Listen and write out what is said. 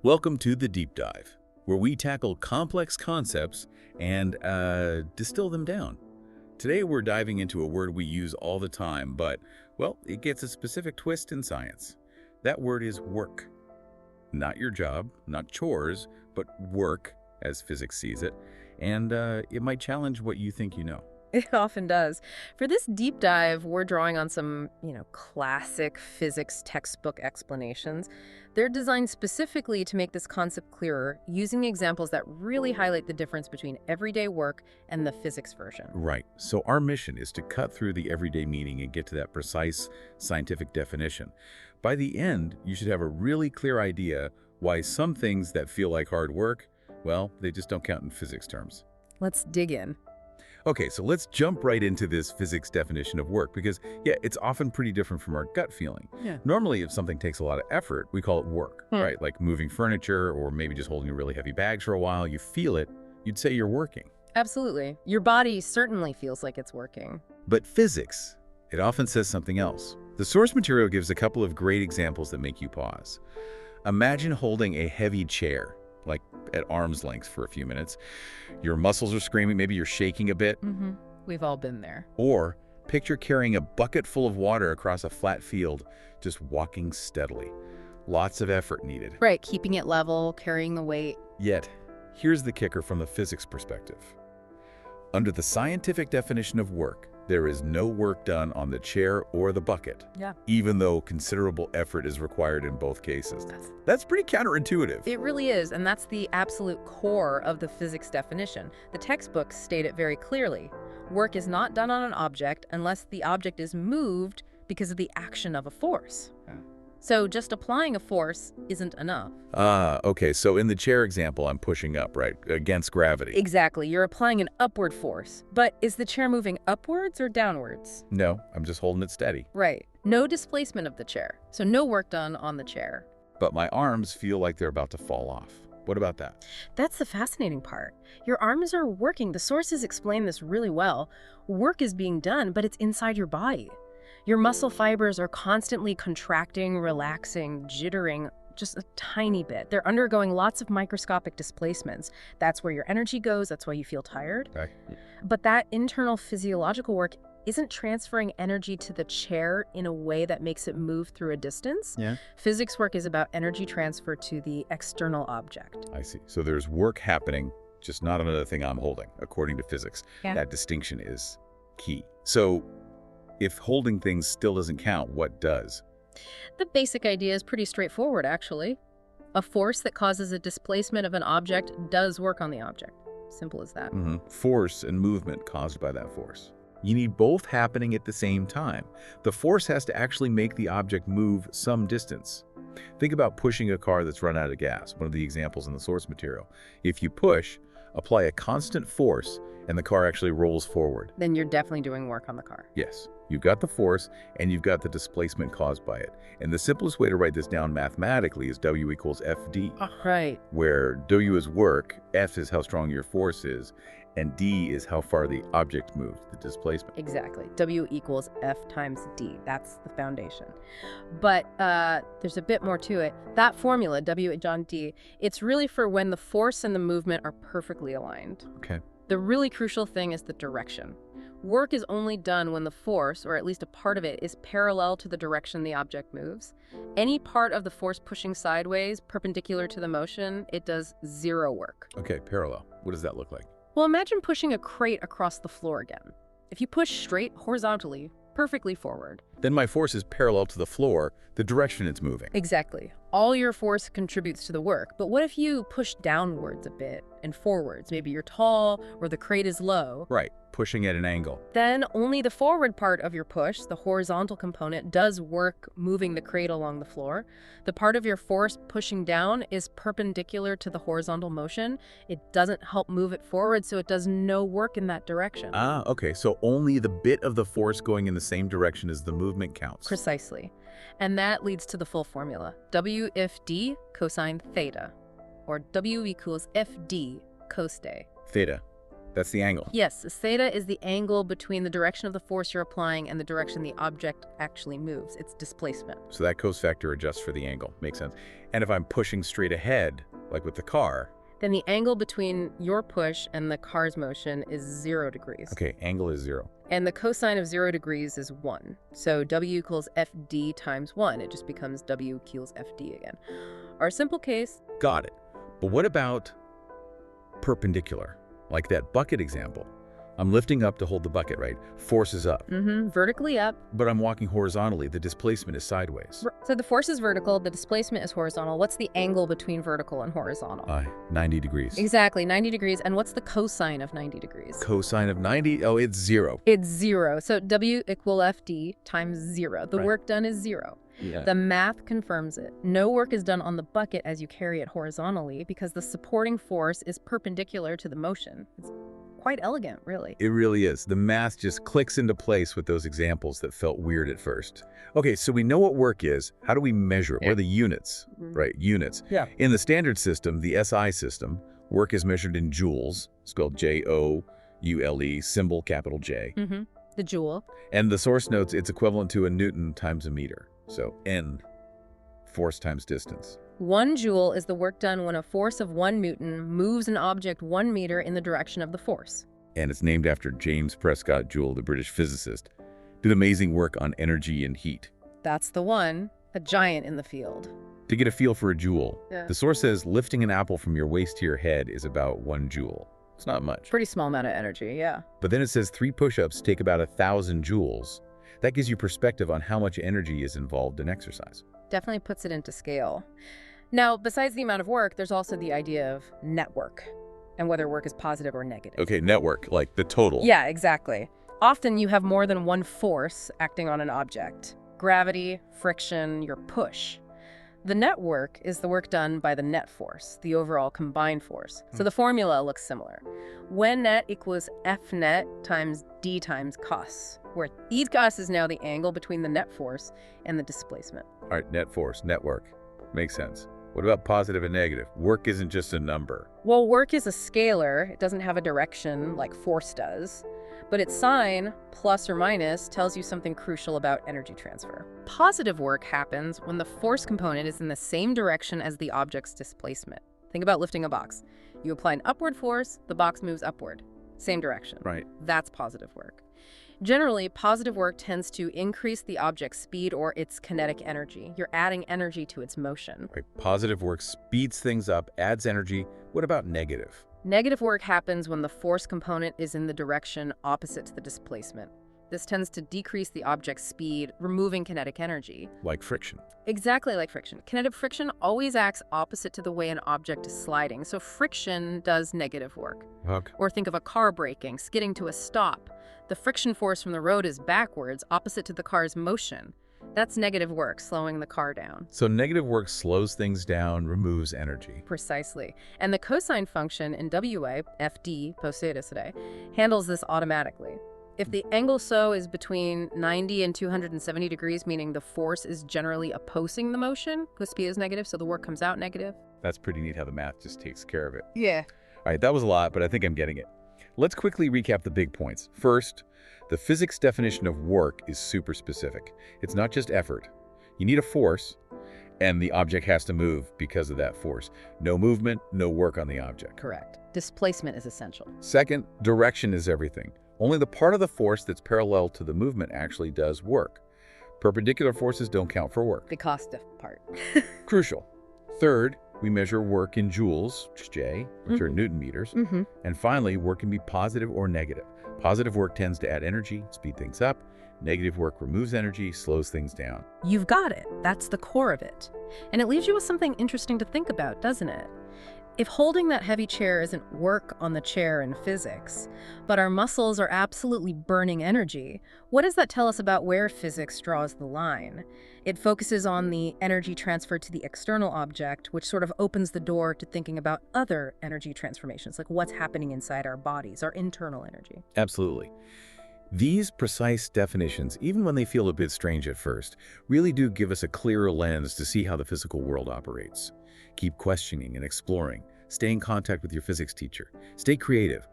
Welcome to The Deep Dive, where we tackle complex concepts and distill them down. Today we're diving into a word we use all the time, but, well, it gets a specific twist in science. That word is work. Not your job, not chores, but work, as physics sees it, and it might challenge what you think you know. It often does. For this deep dive, we're drawing on some, classic physics textbook explanations. They're designed specifically to make this concept clearer, using examples that really highlight the difference between everyday work and the physics version. Right. So our mission is to cut through the everyday meaning and get to that precise scientific definition. By the end, you should have a really clear idea why some things that feel like hard work, well, they just don't count in physics terms. Let's dig in. Okay, so let's jump right into this physics definition of work because, yeah, it's often pretty different from our gut feeling. Yeah. Normally, if something takes a lot of effort, we call it work, right? Like moving furniture or maybe just holding really heavy bags for a while, you feel it, you'd say you're working. Absolutely. Your body certainly feels like it's working. But physics, it often says something else. The source material gives a couple of great examples that make you pause. Imagine holding a heavy chair, like at arm's length for a few minutes. Your muscles are screaming, maybe you're shaking a bit. We've all been there. Or picture carrying a bucket full of water across a flat field, just walking steadily. Lots of effort needed. Right, keeping it level, carrying the weight. Yet, here's the kicker from the physics perspective. Under the scientific definition of work, there is no work done on the chair or the bucket, Yeah. even though considerable effort is required in both cases. That's pretty counterintuitive. It really is, and that's the absolute core of the physics definition. The textbooks state it very clearly. Work is not done on an object unless the object is moved because of the action of a force. So just applying a force isn't enough. Okay, so in the chair example, I'm pushing up, right, against gravity. Exactly, you're applying an upward force. But is the chair moving upwards or downwards? No, I'm just holding it steady. Right. No displacement of the chair, so no work done on the chair. But my arms feel like they're about to fall off. What about that? That's the fascinating part. Your arms are working. The sources explain this really well. Work is being done, but it's inside your body. Your muscle fibers are constantly contracting, relaxing, jittering, just a tiny bit. They're undergoing lots of microscopic displacements. That's where your energy goes. That's why you feel tired. Okay. But that internal physiological work isn't transferring energy to the chair in a way that makes it move through a distance. Yeah. Physics work is about energy transfer to the external object. I see. So there's work happening, just not another thing I'm holding, according to physics. Yeah. That distinction is key. So if holding things still doesn't count, what does? The basic idea is pretty straightforward, actually. A force that causes a displacement of an object does work on the object. Simple as that. Force and movement caused by that force. You need both happening at the same time. The force has to actually make the object move some distance. Think about pushing a car that's run out of gas, one of the examples in the source material. If you push, apply a constant force, and the car actually rolls forward. Then you're definitely doing work on the car. Yes, you've got the force, and you've got the displacement caused by it. And the simplest way to write this down mathematically is W equals FD, Right. where W is work, F is how strong your force is, and D is how far the object moved, the displacement. Exactly. W equals F times D. That's the foundation. But there's a bit more to it. That formula, W John D, it's really for when the force and the movement are perfectly aligned. Okay. The really crucial thing is the direction. Work is only done when the force, or at least a part of it, is parallel to the direction the object moves. Any part of the force pushing sideways, perpendicular to the motion, it does zero work. Okay, parallel. What does that look like? Well, imagine pushing a crate across the floor again. If you push straight, horizontally, perfectly forward. Then my force is parallel to the floor, the direction it's moving. Exactly. All your force contributes to the work. But what if you push downwards a bit and forwards? Maybe you're tall or the crate is low. Right, pushing at an angle. Then only the forward part of your push, the horizontal component, does work moving the crate along the floor. The part of your force pushing down is perpendicular to the horizontal motion. It doesn't help move it forward, so it does no work in that direction. Okay, so only the bit of the force going in the same direction as the movement counts. Precisely. And that leads to the full formula. W if D cosine theta, or W equals FD cos day. Theta. That's the angle. Yes, theta is the angle between the direction of the force you're applying and the direction the object actually moves. It's displacement. So that cos factor adjusts for the angle. Makes sense. And if I'm pushing straight ahead, like with the car, Then the angle between your push and the car's motion is 0 degrees. okay, angle is 0. And the cosine of 0 degrees is 1. So W equals FD times 1. It just becomes W equals FD again. Our simple case, Got it. But what about perpendicular? Like that bucket example. I'm lifting up to hold the bucket, right? Force is up. vertically up. But I'm walking horizontally. The displacement is sideways. So the force is vertical, the displacement is horizontal. What's the angle between vertical and horizontal? 90 degrees. Exactly, 90 degrees. And what's the cosine of 90 degrees? Cosine of 90, oh, it's 0. It's 0. So W equal FD times 0. The Right. work done is 0. Yeah. The math confirms it. No work is done on the bucket as you carry it horizontally because the supporting force is perpendicular to the motion. It's quite elegant, really. It really is. The math just clicks into place with those examples that felt weird at first. Okay, so we know what work is. How do we measure it? What are the units? Right, units. Yeah. In the standard system, the SI system, work is measured in joules, spelled Joule, symbol capital J. The joule. And the source notes it's equivalent to a Newton times a meter. So N, force times distance. 1 joule is the work done when a force of 1 Newton moves an object 1 meter in the direction of the force. And it's named after James Prescott Joule, the British physicist. Did amazing work on energy and heat. That's the one, a giant in the field. To get a feel for a joule, Yeah. the source says lifting an apple from your waist to your head is about 1 joule. It's not much. Pretty small amount of energy, yeah. But then it says 3 push-ups take about 1,000 joules. That gives you perspective on how much energy is involved in exercise. Definitely puts it into scale. Now, besides the amount of work, there's also the idea of network and whether work is positive or negative. Okay, network, like the total. Yeah, exactly. Often you have more than one force acting on an object. Gravity, friction, your push. The net work is the work done by the net force, the overall combined force. So the formula looks similar. When net equals F net times D times cos, where E cos is now the angle between the net force and the displacement. All right, net force, network. Makes sense. What about positive and negative? Work isn't just a number. Well, work is a scalar. It doesn't have a direction like force does. But its sign, plus or minus, tells you something crucial about energy transfer. Positive work happens when the force component is in the same direction as the object's displacement. Think about lifting a box. You apply an upward force, the box moves upward. Same direction. Right. That's positive work. Generally, positive work tends to increase the object's speed or its kinetic energy. You're adding energy to its motion. Right. Positive work speeds things up, adds energy. What about negative? Negative work happens when the force component is in the direction opposite to the displacement. This tends to decrease the object's speed, removing kinetic energy. Like friction. Exactly like friction. Kinetic friction always acts opposite to the way an object is sliding, so friction does negative work. Hug. Or think of a car braking, skidding to a stop. The friction force from the road is backwards, opposite to the car's motion. That's negative work, slowing the car down. So negative work slows things down, removes energy. Precisely. And the cosine function in WA, FD, post theta today, handles this automatically. If the angle so is between 90 and 270 degrees, meaning the force is generally opposing the motion, because P is negative, so the work comes out negative. That's pretty neat how the math just takes care of it. Yeah. All right, that was a lot, but I think I'm getting it. Let's quickly recap the big points. First, the physics definition of work is super specific. It's not just effort. You need a force, and the object has to move because of that force. No movement, no work on the object. Correct. Displacement is essential. Second, direction is everything. Only the part of the force that's parallel to the movement actually does work. Perpendicular forces don't count for work. The cost part. Crucial. Third, we measure work in joules, J, which are Newton meters. And finally, work can be positive or negative. Positive work tends to add energy, speed things up. Negative work removes energy, slows things down. You've got it. That's the core of it. And it leaves you with something interesting to think about, doesn't it? If holding that heavy chair isn't work on the chair in physics, but our muscles are absolutely burning energy, what does that tell us about where physics draws the line? It focuses on the energy transfer to the external object, which sort of opens the door to thinking about other energy transformations, like what's happening inside our bodies, our internal energy. Absolutely. These precise definitions, even when they feel a bit strange at first, really do give us a clearer lens to see how the physical world operates. Keep questioning and exploring. Stay in contact with your physics teacher. Stay creative.